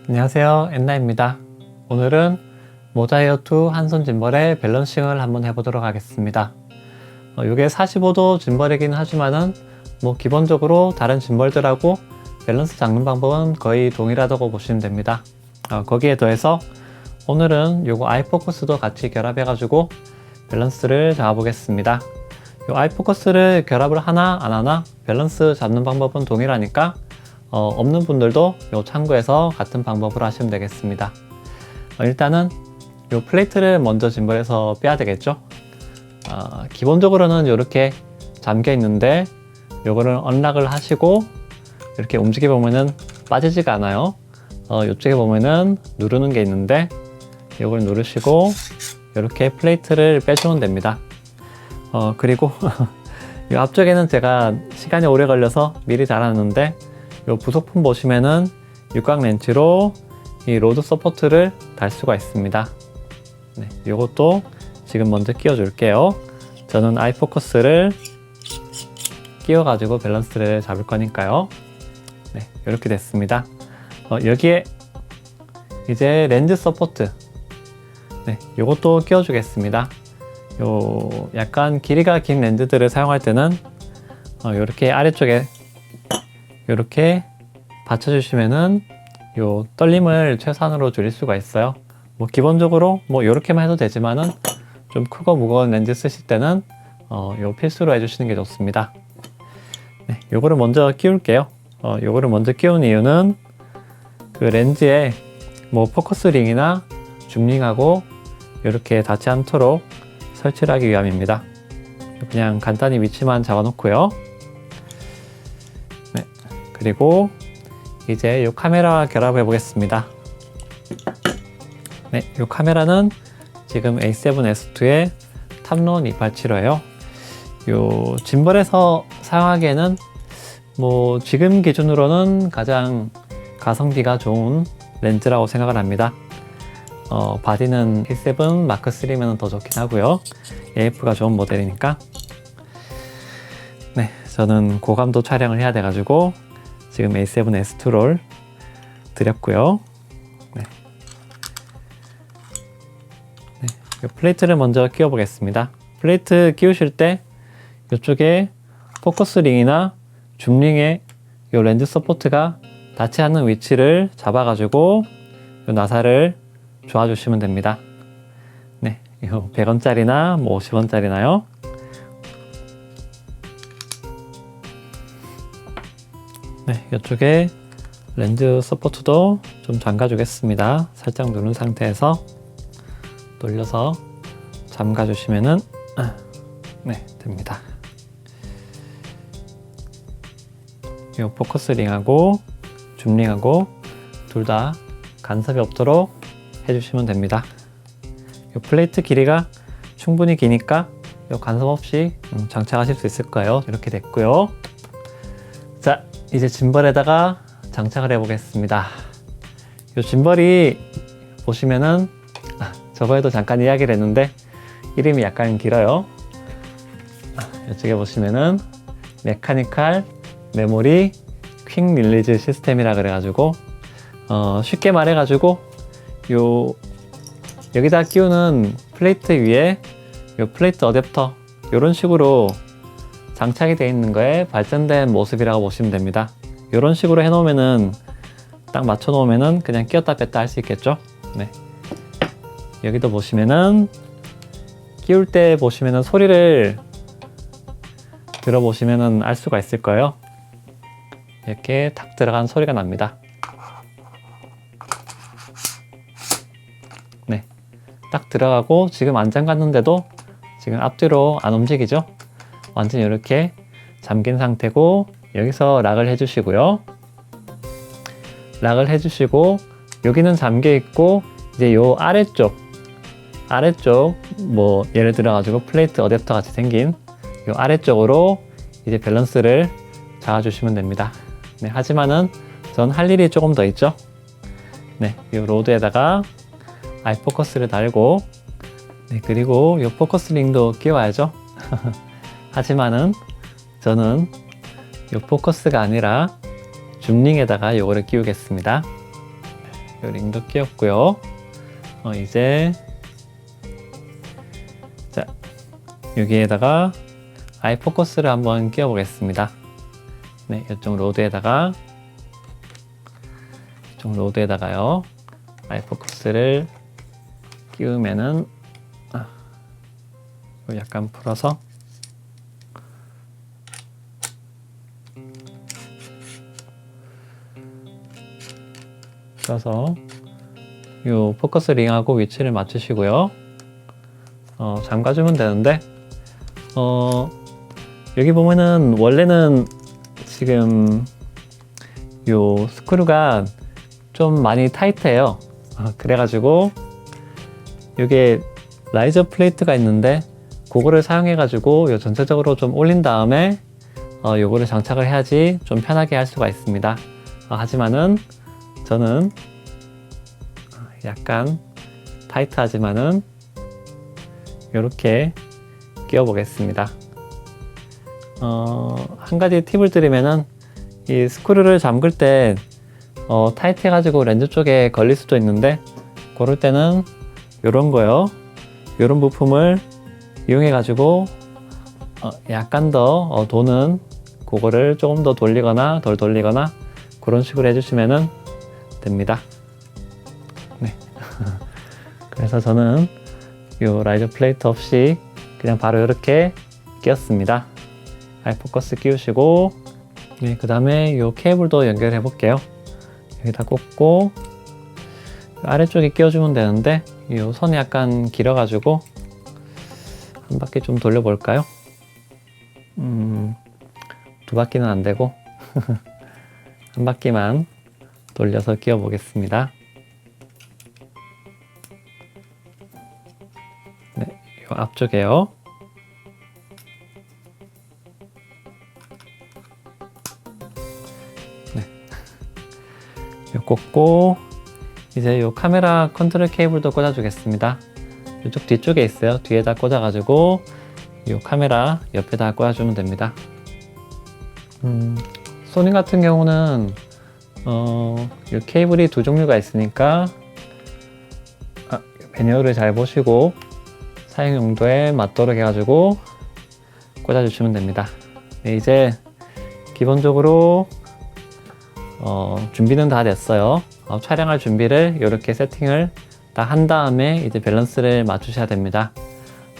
안녕하세요, 엔나입니다. 오늘은 모자이어2 한손 짐벌의 밸런싱을 한번 해보도록 하겠습니다. 이게 45도 짐벌이긴 하지만은 기본적으로 다른 짐벌들하고 밸런스 잡는 방법은 거의 동일하다고 보시면 됩니다. 거기에 더해서 오늘은 요거 아이포커스도 같이 결합해 가지고 밸런스를 잡아 보겠습니다. 요 아이포커스를 결합을 하나 안 하나 밸런스 잡는 방법은 동일하니까 없는 분들도 요 참고해서 같은 방법으로 하시면 되겠습니다. 일단은 요 플레이트를 먼저 짐벌해서 빼야 되겠죠. 기본적으로는 이렇게 잠겨 있는데 요거를 언락을 하시고 이렇게 움직여 보면은 빠지지가 않아요. 이쪽에 보면은 누르는 게 있는데 요걸 누르시고 이렇게 플레이트를 빼주면 됩니다. 그리고 이 앞쪽에는 제가 시간이 오래 걸려서 미리 달았는데 요 부속품 보시면은 육각 렌치로 이 로드 서포트를 달 수가 있습니다. 네, 요것도 지금 먼저 끼워 줄게요. 저는 아이포커스를 끼워 가지고 밸런스를 잡을 거니까요. 네, 이렇게 됐습니다. 여기에 이제 렌즈 서포트, 네, 요것도 끼워 주겠습니다. 요 약간 길이가 긴 렌즈들을 사용할 때는 이렇게 아래쪽에 이렇게 받쳐주시면은 요 떨림을 최소한으로 줄일 수가 있어요. 기본적으로 이렇게만 해도 되지만은 좀 크고 무거운 렌즈 쓰실 때는 요 필수로 해주시는 게 좋습니다. 네, 요거를 먼저 끼울게요. 요거를 먼저 끼운 이유는 그 렌즈에 포커스 링이나 줌링하고 이렇게 닿지 않도록 설치를 하기 위함입니다. 그냥 간단히 위치만 잡아 놓고요. 네, 그리고 이제 이 카메라와 결합해 보겠습니다. 네, 이 카메라는 지금 A7S2의 탐론 287호예요. 요 짐벌에서 사용하기에는 지금 기준으로는 가장 가성비가 좋은 렌즈라고 생각을 합니다. 바디는 A7 마크 3면 더 좋긴 하고요. AF가 좋은 모델이니까. 네, 저는 고감도 촬영을 해야 돼가지고 지금 A7S2를 드렸고요. 네. 네, 이 플레이트를 먼저 끼워 보겠습니다. 플레이트 끼우실 때 이쪽에 포커스 링이나 줌링에 이 렌즈 서포트가 닿지 않는 위치를 잡아가지고 이 나사를 조아주시면 됩니다. 네, 이거 100원짜리나 50원짜리나요? 네, 이쪽에 렌즈 서포트도 좀 잠가 주겠습니다. 살짝 누른 상태에서 돌려서 잠가 주시면은 네, 됩니다. 이 포커스 링하고 줌링하고 둘 다 간섭이 없도록 해주시면 됩니다. 이 플레이트 길이가 충분히 기니까 이 간섭 없이 장착하실 수 있을 거예요. 이렇게 됐고요. 자, 이제 짐벌에다가 장착을 해 보겠습니다. 이 짐벌이 보시면은 저번에도 잠깐 이야기를 했는데 이름이 약간 길어요. 이쪽에 보시면은 메카니컬 메모리 퀵 릴리즈 시스템이라 그래가지고 쉽게 말해가지고 여기다 끼우는 플레이트 위에 요 플레이트 어댑터 이런 식으로 장착이 되어 있는 거에 발전된 모습이라고 보시면 됩니다. 이런 식으로 해놓으면은 딱 맞춰 놓으면은 그냥 끼웠다 뺐다 할 수 있겠죠. 네. 여기도 보시면은 끼울 때 보시면은 소리를 들어보시면은 알 수가 있을 거예요. 이렇게 탁 들어간 소리가 납니다. 네, 딱 들어가고 지금 안 잠갔는데도 지금 앞뒤로 안 움직이죠. 완전히 이렇게 잠긴 상태고 여기서 락을 해주시고요. 락을 해주시고 여기는 잠겨 있고 이제 요 아래쪽 예를 들어 가지고 플레이트 어댑터 같이 생긴 요 아래쪽으로 이제 밸런스를 잡아주시면 됩니다. 네, 하지만은 전 할 일이 조금 더 있죠. 네, 이 로드에다가 아이포커스를 달고 네, 그리고 이 포커스 링도 끼워야죠. 하지만은 저는 이 포커스가 아니라 줌링에다가 요거를 끼우겠습니다. 이 링도 끼웠고요. 이제 자, 여기에다가 아이 포커스를 한번 끼워 보겠습니다. 네, 이쪽 로드에다가요 아이 포커스를 끼우면은 약간 풀어서 이 포커스 링하고 위치를 맞추시고요. 잠가주면 되는데 여기 보면은 원래는 지금 요 스크류가 좀 많이 타이트해요. 그래가지고 요게 라이저 플레이트가 있는데 그거를 사용해 가지고 요 전체적으로 좀 올린 다음에 요거를 장착을 해야지 좀 편하게 할 수가 있습니다. 하지만은 저는 약간 타이트하지만은 이렇게 끼워 보겠습니다. 한 가지 팁을 드리면은 이 스크류를 잠글 때 타이트 해가지고 렌즈 쪽에 걸릴 수도 있는데 그럴 때는 요런 거요. 요런 부품을 이용해 가지고 약간 더 도는 그거를 조금 더 돌리거나 덜 돌리거나 그런 식으로 해주시면은 됩니다. 네. 그래서 저는 요 라이저 플레이트 없이 그냥 바로 이렇게 끼웠습니다. 아이 포커스 끼우시고 네, 그 다음에 요 케이블도 연결해 볼게요. 여기다 꽂고 아래쪽에 끼워주면 되는데 요 선이 약간 길어 가지고 한 바퀴 좀 돌려 볼까요? 두 바퀴는 안 되고 한 바퀴만 돌려서 끼워 보겠습니다. 네, 요 앞쪽에요. 네. 요 꽂고 이제 요 카메라 컨트롤 케이블도 꽂아 주겠습니다. 이쪽 뒤쪽에 있어요. 뒤에다 꽂아 가지고 요 카메라 옆에다 꽂아 주면 됩니다. 소니 같은 경우는 요 케이블이 두 종류가 있으니까 매뉴얼을 잘 보시고 사용 용도에 맞도록 해가지고 꽂아 주시면 됩니다. 네, 이제 기본적으로 준비는 다 됐어요. 촬영할 준비를 이렇게 세팅을 다 한 다음에 이제 밸런스를 맞추셔야 됩니다.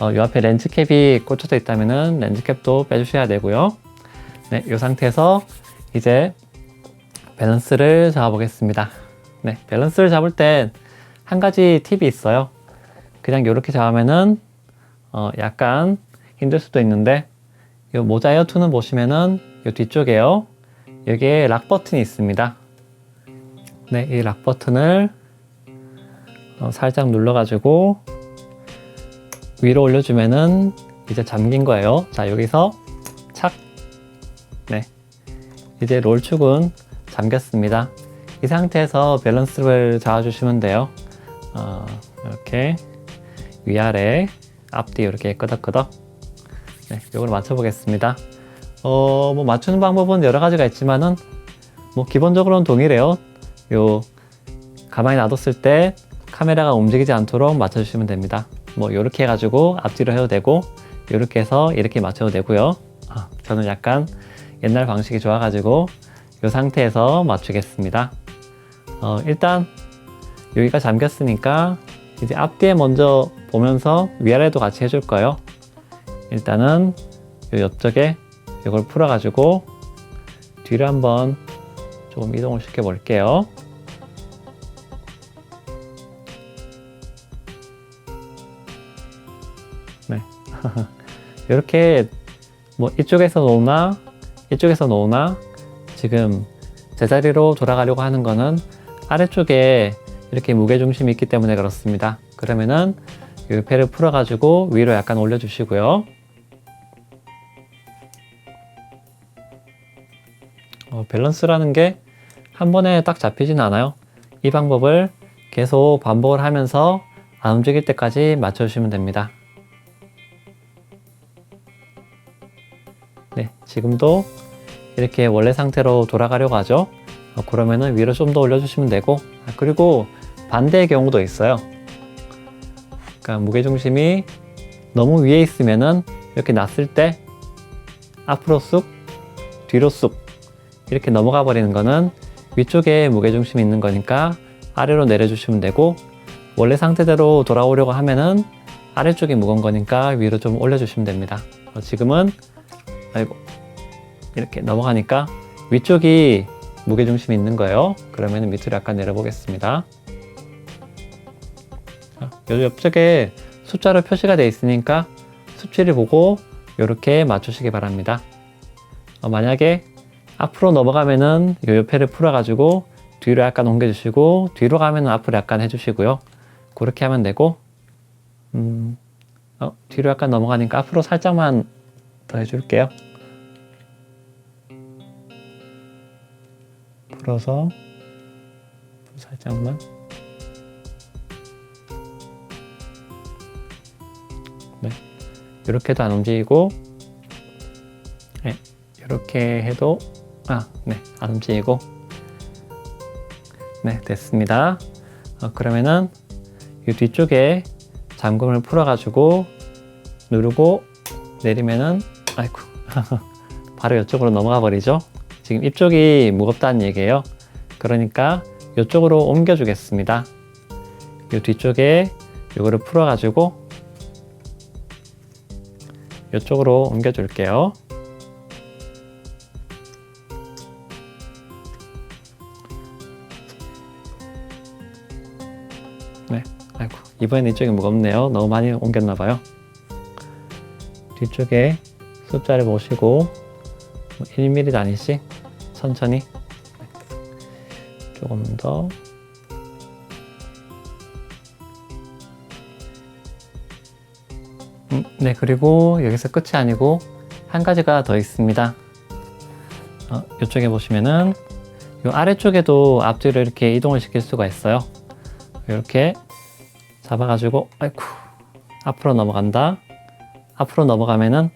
요 앞에 렌즈캡이 꽂혀져 있다면은 렌즈캡도 빼주셔야 되고요. 네, 이 상태에서 이제 밸런스를 잡아 보겠습니다. 네, 밸런스를 잡을 때 한 가지 팁이 있어요. 그냥 이렇게 잡으면은 약간 힘들 수도 있는데 요 모자 에어2는 보시면은 요 뒤쪽에요. 여기에 락 버튼이 있습니다. 네, 이 락 버튼을 살짝 눌러가지고 위로 올려주면은 이제 잠긴 거예요. 자, 여기서 착. 네, 이제 롤축은 잠겼습니다. 이 상태에서 밸런스를 잡아주시면 돼요. 이렇게 위아래 앞뒤 이렇게 끄덕끄덕. 네, 이걸 맞춰보겠습니다. 뭐 맞추는 방법은 여러 가지가 있지만은 뭐 기본적으로는 동일해요. 요 가만히 놔뒀을 때 카메라가 움직이지 않도록 맞춰주시면 됩니다. 뭐 이렇게 해가지고 앞뒤로 해도 되고 이렇게 해서 이렇게 맞춰도 되고요. 저는 약간 옛날 방식이 좋아가지고 이 상태에서 맞추겠습니다. 일단 여기가 잠겼으니까 이제 앞뒤에 먼저 보면서 위아래도 같이 해줄 거예요. 일단은 이 옆쪽에 이걸 풀어가지고 뒤로 한번 조금 이동을 시켜 볼게요. 네. 이렇게 뭐 이쪽에서 놓으나 이쪽에서 놓으나 지금 제자리로 돌아가려고 하는 거는 아래쪽에 이렇게 무게중심이 있기 때문에 그렇습니다. 그러면은 이 배를 풀어 가지고 위로 약간 올려 주시고요. 밸런스라는 게 한 번에 딱 잡히진 않아요. 이 방법을 계속 반복을 하면서 안 움직일 때까지 맞춰 주시면 됩니다. 네, 지금도 이렇게 원래 상태로 돌아가려고 하죠. 그러면은 위로 좀 더 올려주시면 되고, 그리고 반대의 경우도 있어요. 그러니까 무게중심이 너무 위에 있으면은 이렇게 놨을 때 앞으로 쑥, 뒤로 쑥 이렇게 넘어가 버리는 거는 위쪽에 무게중심이 있는 거니까 아래로 내려주시면 되고, 원래 상태대로 돌아오려고 하면은 아래쪽이 무거운 거니까 위로 좀 올려주시면 됩니다. 지금은 아이고 이렇게 넘어가니까 위쪽이 무게중심이 있는 거예요. 그러면 밑으로 약간 내려보겠습니다. 요 옆쪽에 숫자로 표시가 되어 있으니까 수치를 보고 이렇게 맞추시기 바랍니다. 만약에 앞으로 넘어가면은 요 옆에를 풀어가지고 뒤로 약간 옮겨주시고, 뒤로 가면은 앞으로 약간 해주시고요. 그렇게 하면 되고, 뒤로 약간 넘어가니까 앞으로 살짝만 더 해줄게요. 풀어서 살짝만. 네, 이렇게도 안 움직이고, 네, 이렇게 해도 네, 안 움직이고. 네, 됐습니다. 그러면은 이 뒤쪽에 잠금을 풀어가지고 누르고 내리면은 아이고 바로 이쪽으로 넘어가 버리죠. 지금 이쪽이 무겁다는 얘기예요. 그러니까 이쪽으로 옮겨 주겠습니다. 이 뒤쪽에 이거를 풀어가지고 이쪽으로 옮겨 줄게요. 네, 아이고 이번엔 이쪽이 무겁네요. 너무 많이 옮겼나봐요. 뒤쪽에 숫자를 보시고 1mm 단위씩 천천히 조금 더. 네, 그리고 여기서 끝이 아니고 한 가지가 더 있습니다. 이쪽에 보시면은 이 아래쪽에도 앞뒤로 이렇게 이동을 시킬 수가 있어요. 이렇게 잡아가지고 아이쿠 앞으로 넘어간다. 앞으로 넘어가면은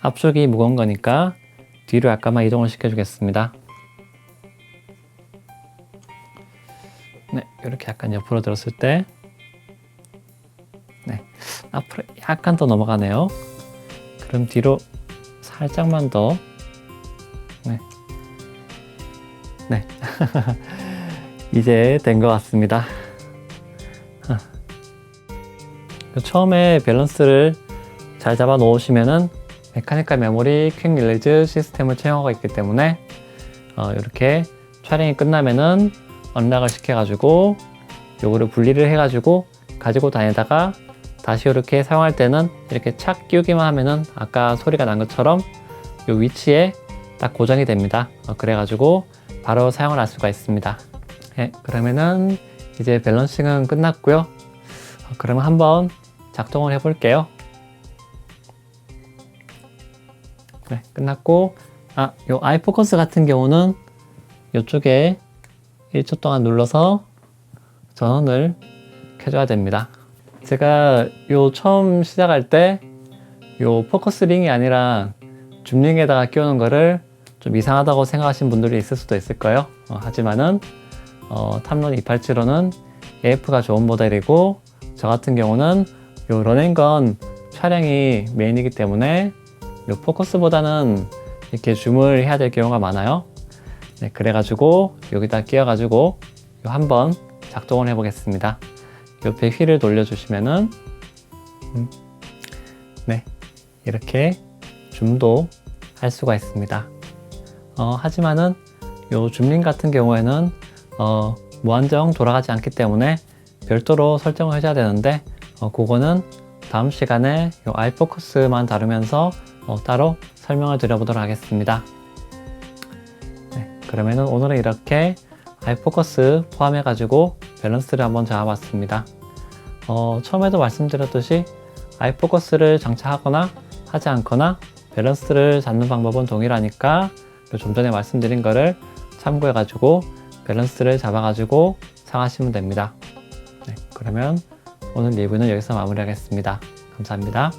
앞쪽이 무거운 거니까 뒤로 약간만 이동을 시켜 주겠습니다. 네, 이렇게 약간 옆으로 들었을 때 네, 앞으로 약간 더 넘어가네요. 그럼 뒤로 살짝만 더. 네, 네. 이제 된 것 같습니다. 처음에 밸런스를 잘 잡아 놓으시면은 메카니컬 메모리 퀵 릴리즈 시스템을 채용하고 있기 때문에 이렇게 촬영이 끝나면은 언락을 시켜가지고 요거를 분리를 해가지고 가지고 다니다가 다시 이렇게 사용할 때는 이렇게 착 끼우기만 하면은 아까 소리가 난 것처럼 요 위치에 딱 고정이 됩니다. 그래가지고 바로 사용을 할 수가 있습니다. 네, 그러면은 이제 밸런싱은 끝났고요. 그러면 한번 작동을 해볼게요. 네, 끝났고, 요 아이포커스 같은 경우는 이쪽에 1초 동안 눌러서 전원을 켜줘야 됩니다. 제가 요 처음 시작할 때 요 포커스 링이 아니라 줌링에다가 끼우는 거를 좀 이상하다고 생각하시는 분들이 있을 수도 있을 거예요. 하지만은 탐론 287호는 AF가 좋은 모델이고, 저 같은 경우는 요 런앤건 촬영이 메인이기 때문에 요 포커스보다는 이렇게 줌을 해야 될 경우가 많아요. 네, 그래가지고 여기다 끼워가지고 요 한번 작동을 해보겠습니다. 옆에 휠을 돌려주시면은 네, 이렇게 줌도 할 수가 있습니다. 하지만은 요 줌링 같은 경우에는 무한정 돌아가지 않기 때문에 별도로 설정을 해줘야 되는데 그거는 다음 시간에 요 아이포커스만 다루면서 따로 설명을 드려보도록 하겠습니다. 네, 그러면은 오늘은 이렇게 아이포커스 포함해 가지고 밸런스를 한번 잡아봤습니다. 처음에도 말씀드렸듯이 아이포커스를 장착하거나 하지 않거나 밸런스를 잡는 방법은 동일하니까 좀 전에 말씀드린 거를 참고해 가지고 밸런스를 잡아 가지고 사용하시면 됩니다. 네, 그러면 오늘 리뷰는 여기서 마무리하겠습니다. 감사합니다.